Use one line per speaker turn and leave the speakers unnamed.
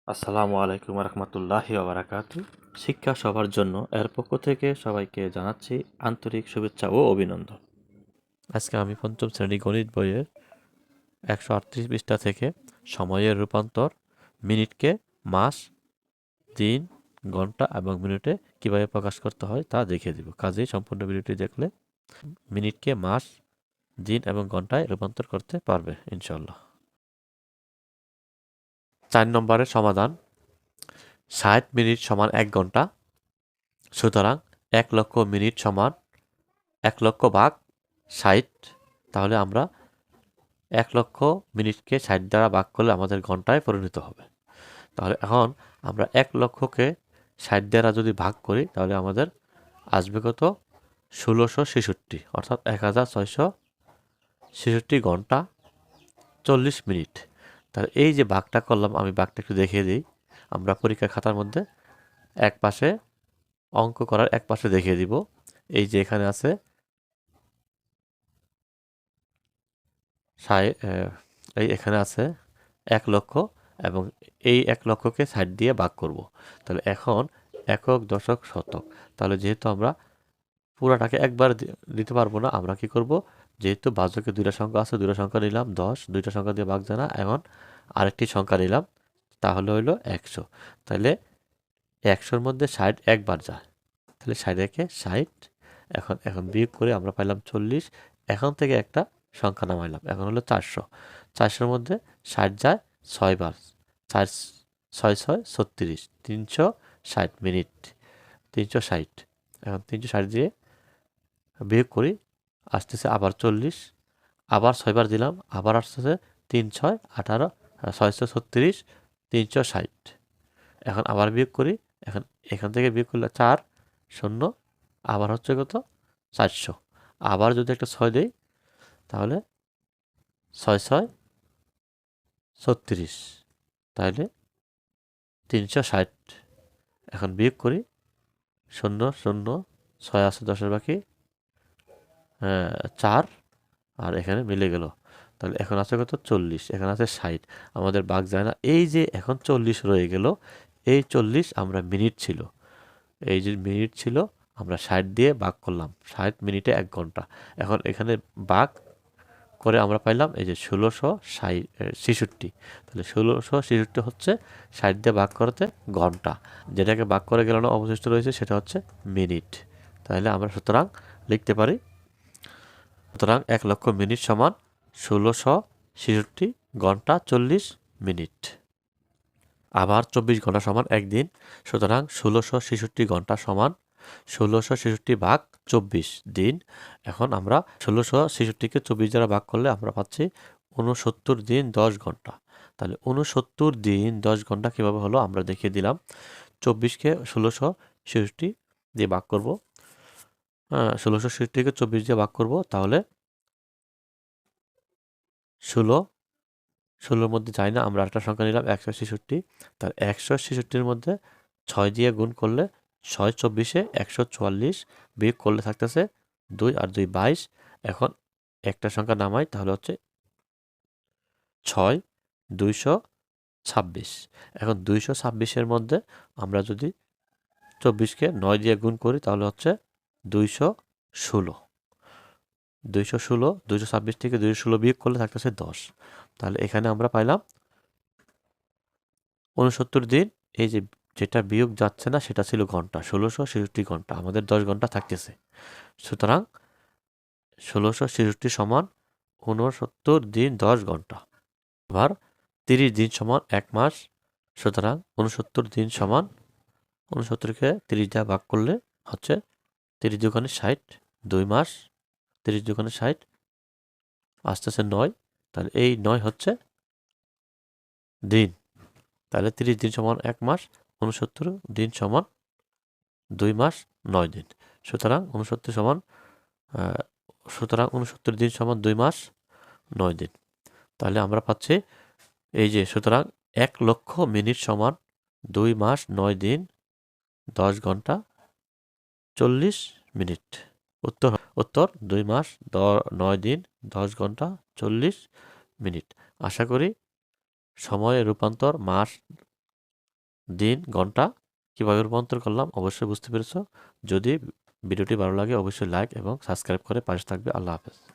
আসসালামু আলাইকুম রহমতুল্লাহি ওবারাকাতু। শিক্ষা সবার জন্য এর পক্ষ থেকে সবাইকে জানাচ্ছি আন্তরিক শুভেচ্ছা ও অভিনন্দন। আজকে আমি পঞ্চম শ্রেণী গণিত বইয়ের 138 পৃষ্ঠা থেকে সময়ের রূপান্তর মিনিটকে মাস, দিন, ঘন্টা এবং মিনিটে কিভাবে প্রকাশ করতে হয় তা দেখিয়ে দিব। কাজেই সম্পূর্ণ ভিডিওটি দেখলে মিনিটকে মাস, দিন এবং ঘন্টায় রূপান্তর করতে পারবে ইনশাল্লাহ। 4 নম্বরের সমাধান। 60 মিনিট সমান 1 ঘন্টা। সুতরাং 1 লক্ষ মিনিট সমান 1 লক্ষ ভাগ 60। তাহলে আমরা 1 লক্ষ মিনিটকে 60 দ্বারা ভাগ করলে আমাদের ঘন্টায় পরিণত হবে। তাহলে এখন আমরা 1 লক্ষকে 60 দ্বারা যদি ভাগ করি তাহলে আমাদের আসবে কত? 1666, অর্থাৎ 1666 ঘন্টা 40 মিনিট। তাহলে এই যে ভাগটা করলাম, আমি ভাগটা একটু দেখিয়ে দিই। আমরা পরীক্ষার খাতার মধ্যে এক পাশে অঙ্ক করার এক পাশে দেখিয়ে দিব। এই যে এখানে আছে এই এখানে আছে 1 লক্ষ এবং এই 1 লক্ষকে 60 দিয়ে ভাগ করব। তাহলে এখন একক, দশক, শতক। তাহলে যেহেতু আমরা পুরাটাকে একবার দিতে পারবো না, আমরা কি করব? যেহেতু ভাজকে দুইটা সংখ্যা আছে, দুইটা সংখ্যা নিলাম 10, দুইটা সংখ্যা দিয়ে ভাগ যায় না, এখন আরেকটি সংখ্যা নিলাম, তাহলে হইলো 100। তাহলে 100-র মধ্যে 60 একবার যায়, তাহলে 60 একে 60। এখন বিয়োগ করে আমরা পাইলাম 40। এখন থেকে একটা সংখ্যা নামাইলাম, এখন হলো 400। 400-র মধ্যে 60 যায় 6 বার, 4 6 6 36, 360 মিনিট, 360। এখন 360 দিয়ে বিয়োগ করি, আসতেছে আবার 40, আবার 6 বার দিলাম, আবার আসতেছে 3 6 18, 636, 360। এখন আবার বিয়োগ করি, এখন এখান থেকে বিয়োগ করলে 4 শূন্য, আবার হচ্ছে কত? 400। আবার যদি একটা 6 দেই তাহলে 6 6 36, তাহলে 360। এখন বিয়োগ করি, 0 0, 6 আছে 10-এর বাকি, 4, আর এখানে মিলে গেল। তাহলে এখন আছে কত? 40, এখানে আছে 60, আমাদের ভাগ যায় না। এই যে এখন 40 রয়ে গেল, এই 40 আমরা মিনিট ছিল, এই যে মিনিট ছিল আমরা 60 দিয়ে ভাগ করলাম, 60 মিনিটে 1 ঘন্টা। এখন এখানে ভাগ করে আমরা পাইলাম এই যে 1666। তাহলে 1666 হচ্ছে 60 দিয়ে ভাগ করতে ঘন্টা, যেটাকে ভাগ করে গেল না অবশিষ্ট রয়েছে সেটা হচ্ছে মিনিট। তাহলে আমরা সুতরাং লিখতে পারি, সুতরাং 1 লক্ষ মিনিট সমান 1666 ঘন্টা 40 মিনিট। আবার 24 ঘন্টা সমান একদিন। সুতরাং 1666 ঘন্টা সমান 1666 ভাগ 24 দিন। এখন আমরা 1666-কে 24 দ্বারা ভাগ করলে আমরা পাচ্ছি 69 দিন 10 ঘন্টা। তাহলে 69 দিন 10 ঘন্টা কীভাবে হলো আমরা দেখিয়ে দিলাম। 24-কে 1666 দিয়ে ভাগ করব, 1666-কে 24 দিয়ে ভাগ করব, তাহলে 16 মধ্যে যায় না, আমরা একটা সংখ্যা নিলাম 166। তার 166-র মধ্যে 6 দিয়ে গুণ করলে 6 24-এ 144, বিয়োগ করলে থাকতেছে 2 আর 2 22। এখন একটা সংখ্যা নামাই, তাহলে হচ্ছে 6 226। এখন 226-এর মধ্যে আমরা যদি 24-কে 9 দিয়ে গুণ করি তাহলে হচ্ছে 216। 216, 226 থেকে 216 বিয়োগ করলে থাকতেছে 10। তাহলে এখানে আমরা পাইলাম 69 দিন। এই যে যেটা বিয়োগ যাচ্ছে না সেটা ছিল ঘন্টা, 1666 ঘন্টা, আমাদের 10 ঘন্টা থাকতেছে। সুতরাং 1666 সমান 69 দিন 10 ঘন্টা। আবার 30 দিন সমান 1 মাস। সুতরাং 69 দিন সমান 69-কে 30 দিয়ে ভাগ করলে হচ্ছে 30 দুগুণে 60, 2 মাস। 30 দুগুণে 60 আসতেছে 9, তাহলে এই 9 হচ্ছে দিন। তাহলে 30 দিন সমান 1 মাস, 69 দিন সমান 2 মাস 9 দিন। সুতরাং 69 দিন সমান 2 মাস 9 দিন। তাহলে আমরা পাচ্ছি এই যে, সুতরাং 1 লক্ষ মিনিট সমান 2 মাস 9 দিন 10 ঘন্টা 40 মিনিট। উত্তর 2 মাস 9 দিন 10 ঘন্টা 40 মিনিট। আশা করি সময়ের রূপান্তর মাস দিন ঘন্টা কীভাবে রূপান্তর করলাম অবশ্যই বুঝতে পেরেছো। যদি ভিডিওটি ভালো লাগে অবশ্যই লাইক এবং সাবস্ক্রাইব করে পাশে থাকবে। আল্লাহ হাফেজ।